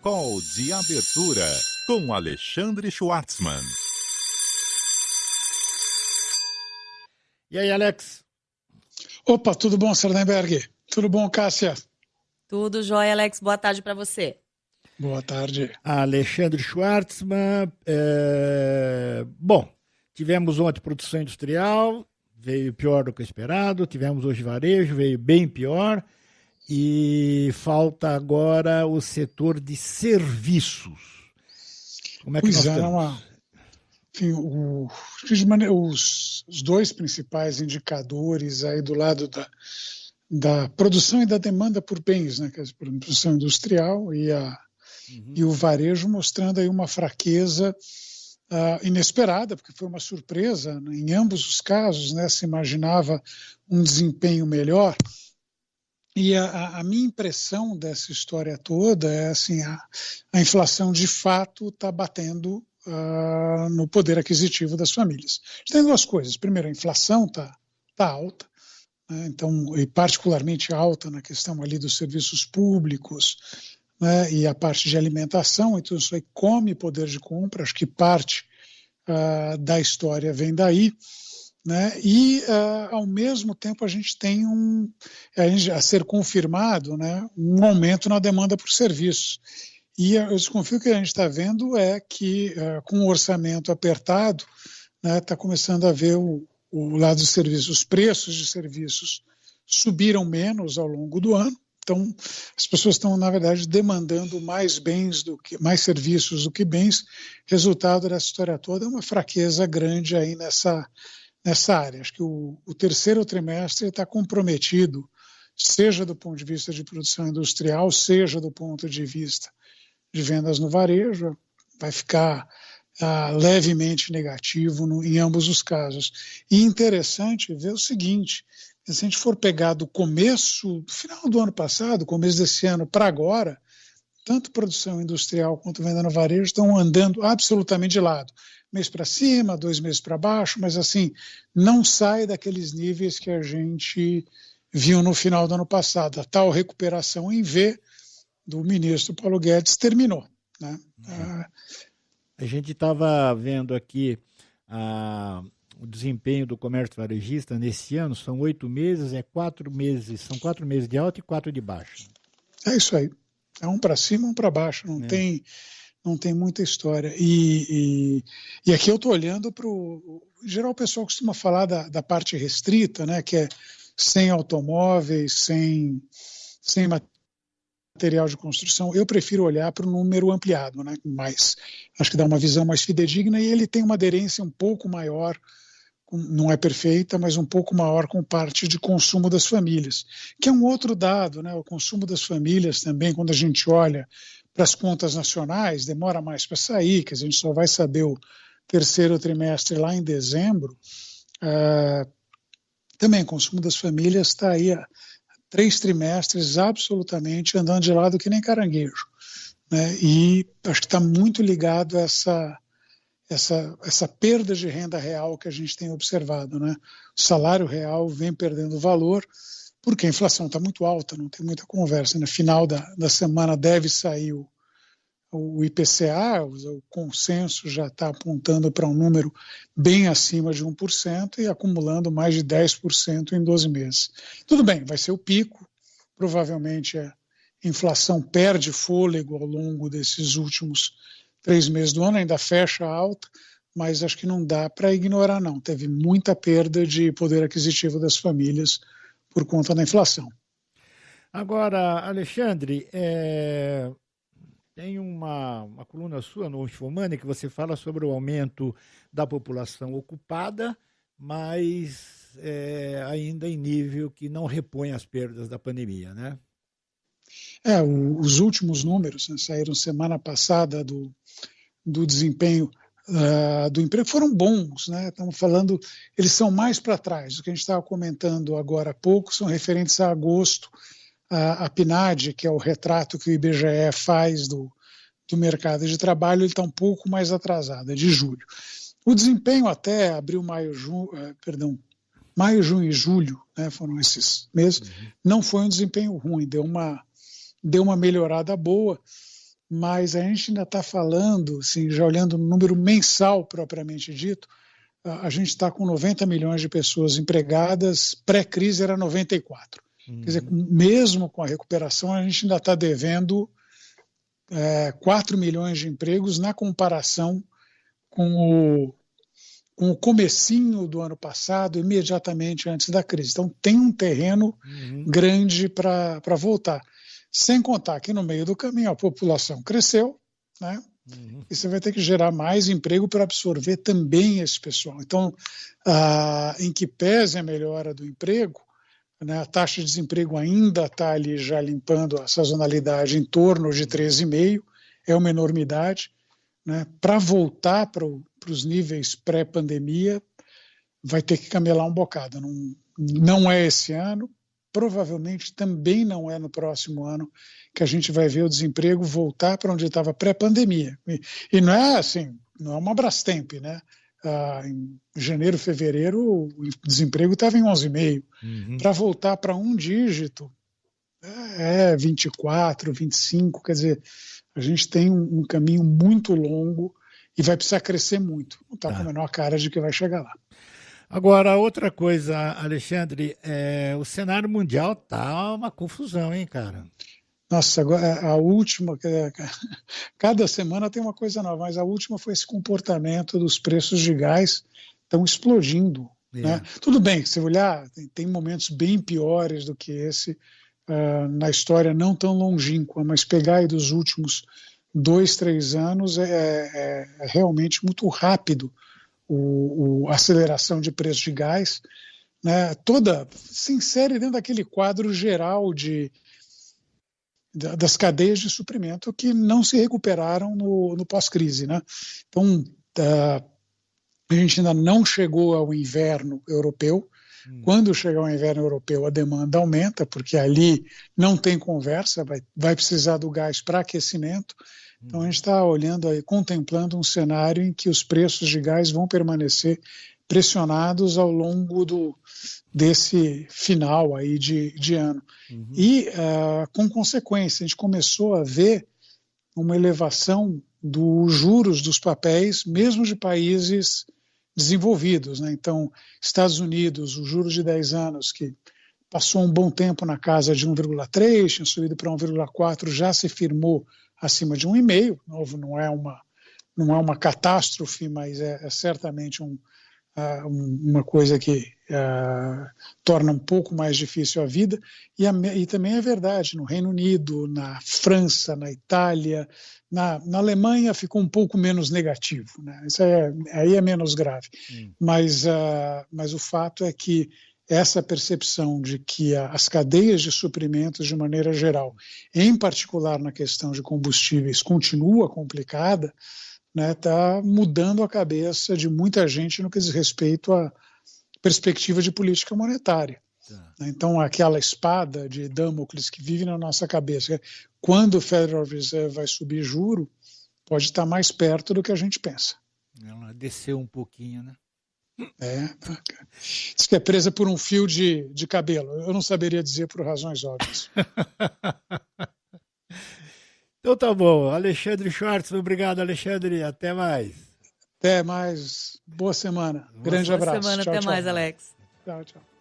Call de abertura com Alexandre Schwartzman. E aí, Alex? Opa, tudo bom, Sardenberg? Tudo bom, Cássia? Tudo jóia, Alex. Boa tarde para você. Boa tarde. Alexandre Schwartzman. Bom, tivemos ontem produção industrial, veio pior do que o esperado. Tivemos hoje varejo, veio bem pior. E falta agora o setor de serviços. Como é que nós estamos? Enfim, os dois principais indicadores aí do lado da produção e da demanda por bens, né, que é a produção industrial e o varejo, mostrando aí uma fraqueza inesperada, porque foi uma surpresa, né, em ambos os casos, né, se imaginava um desempenho melhor. E a minha impressão dessa história toda é assim, a inflação de fato está batendo no poder aquisitivo das famílias. Tem duas coisas. Primeiro, a inflação está alta, né? Então, e particularmente alta na questão ali dos serviços públicos, né? E a parte de alimentação, então isso aí come poder de compra, acho que parte da história vem daí. Né? E, ao mesmo tempo, a gente tem a ser confirmado, né, um aumento na demanda por serviços. E eu desconfio que a gente está vendo é que, com o orçamento apertado, está começando a ver o lado dos serviços. Os preços de serviços subiram menos ao longo do ano. Então, as pessoas estão, na verdade, demandando mais mais serviços do que bens. Resultado dessa história toda é uma fraqueza grande aí nessa área. Acho que o terceiro trimestre está comprometido, seja do ponto de vista de produção industrial, seja do ponto de vista de vendas no varejo, vai ficar levemente negativo em ambos os casos. E interessante ver o seguinte, se a gente for pegar do final do ano passado, começo desse ano para agora, tanto produção industrial quanto venda no varejo estão andando absolutamente de lado. Mês para cima, 2 meses para baixo, mas assim, não sai daqueles níveis que a gente viu no final do ano passado. A tal recuperação em V do ministro Paulo Guedes terminou. Né? A gente estava vendo aqui o desempenho do comércio varejista nesse ano, são 8 meses, são 4 meses de alta e 4 de baixa. É isso aí. É um para cima, um para baixo, não tem muita história. E aqui eu estou olhando para o... Em geral, o pessoal costuma falar da parte restrita, né, que é sem automóveis, sem material de construção. Eu prefiro olhar para o número ampliado, né, acho que dá uma visão mais fidedigna e ele tem uma aderência um pouco maior, não é perfeita, mas um pouco maior com parte de consumo das famílias, que é um outro dado, né, o consumo das famílias também, quando a gente olha para as contas nacionais, demora mais para sair, que a gente só vai saber o terceiro trimestre lá em dezembro. Também o consumo das famílias está aí há 3 trimestres absolutamente andando de lado que nem caranguejo. Né? E acho que está muito ligado a essa perda de renda real que a gente tem observado. Né? O salário real vem perdendo valor, porque a inflação está muito alta, não tem muita conversa. No final da semana deve sair o IPCA, o consenso já está apontando para um número bem acima de 1% e acumulando mais de 10% em 12 meses. Tudo bem, vai ser o pico, provavelmente a inflação perde fôlego ao longo desses últimos 3 meses do ano, ainda fecha alta, mas acho que não dá para ignorar não, teve muita perda de poder aquisitivo das famílias por conta da inflação. Agora, Alexandre, tem uma coluna sua no Infomani que você fala sobre o aumento da população ocupada, mas ainda em nível que não repõe as perdas da pandemia, né? Os últimos números, né, saíram semana passada do desempenho do emprego foram bons, né? Estamos falando, eles são mais para trás. O que a gente estava comentando agora há pouco são referentes a agosto, a PNAD, que é o retrato que o IBGE faz do mercado de trabalho, ele está um pouco mais atrasado, é de julho. O desempenho até abril, maio, junho e julho, né, foram esses meses, não foi um desempenho ruim, deu uma melhorada boa, mas a gente ainda está falando, assim, já olhando no número mensal propriamente dito, a gente está com 90 milhões de pessoas empregadas, pré-crise era 94. Quer dizer, mesmo com a recuperação, a gente ainda está devendo 4 milhões de empregos na comparação com o comecinho do ano passado, imediatamente antes da crise. Então, tem um terreno grande para voltar. Sem contar que no meio do caminho a população cresceu, né? E você vai ter que gerar mais emprego para absorver também esse pessoal. Então, em que pese a melhora do emprego, né, a taxa de desemprego ainda está ali já limpando a sazonalidade em torno de 13,5%, é uma enormidade. Né? Para voltar para os níveis pré-pandemia, vai ter que camelar um bocado. Não é esse ano, provavelmente também não é no próximo ano que a gente vai ver o desemprego voltar para onde estava pré-pandemia. E não é assim, não é uma Brastemp, né? Em janeiro, fevereiro, o desemprego estava em 11,5%. Para voltar para um dígito, 24, 25, quer dizer, a gente tem um caminho muito longo e vai precisar crescer muito. Não está com a menor cara de que vai chegar lá. Agora, outra coisa, Alexandre, o cenário mundial tá uma confusão, hein, cara? Nossa, agora, a última, cada semana tem uma coisa nova, mas a última foi esse comportamento dos preços de gás estão explodindo. Né? Tudo bem, se olhar, tem momentos bem piores do que esse na história não tão longínqua, mas pegar aí dos últimos 2, 3 anos é realmente muito rápido a aceleração de preço de gás, né? Toda se insere dentro daquele quadro geral das cadeias de suprimento que não se recuperaram no pós-crise. Né? Então, a gente ainda não chegou ao inverno europeu. Quando chegar ao inverno europeu, a demanda aumenta, porque ali não tem conversa, vai precisar do gás para aquecimento. Então, a gente está olhando aí, contemplando um cenário em que os preços de gás vão permanecer pressionados ao longo desse final aí de ano. E, com consequência, a gente começou a ver uma elevação dos juros dos papéis, mesmo de países desenvolvidos. Né? Então, Estados Unidos, os juros de 10 anos, que passou um bom tempo na casa de 1,3, tinha subido para 1,4, já se firmou acima de 1,5. Novo, não é uma catástrofe, mas é certamente uma coisa que torna um pouco mais difícil a vida. E também é verdade, no Reino Unido, na França, na Itália, na Alemanha ficou um pouco menos negativo. Né? Isso aí é menos grave. Mas o fato é que essa percepção de que as cadeias de suprimentos, de maneira geral, em particular na questão de combustíveis, continua complicada, está mudando a cabeça de muita gente no que diz respeito à perspectiva de política monetária. Então, aquela espada de Damocles que vive na nossa cabeça, quando o Federal Reserve vai subir juro, pode estar mais perto do que a gente pensa. Ela desceu um pouquinho, né? Diz que é presa por um fio de cabelo. Eu não saberia dizer por razões óbvias. Então tá bom. Alexandre Schwartzman, obrigado, Alexandre. Até mais. Até mais. Boa semana. Grande abraço. Boa semana, tchau, até tchau. mais, Alex. Tchau, tchau.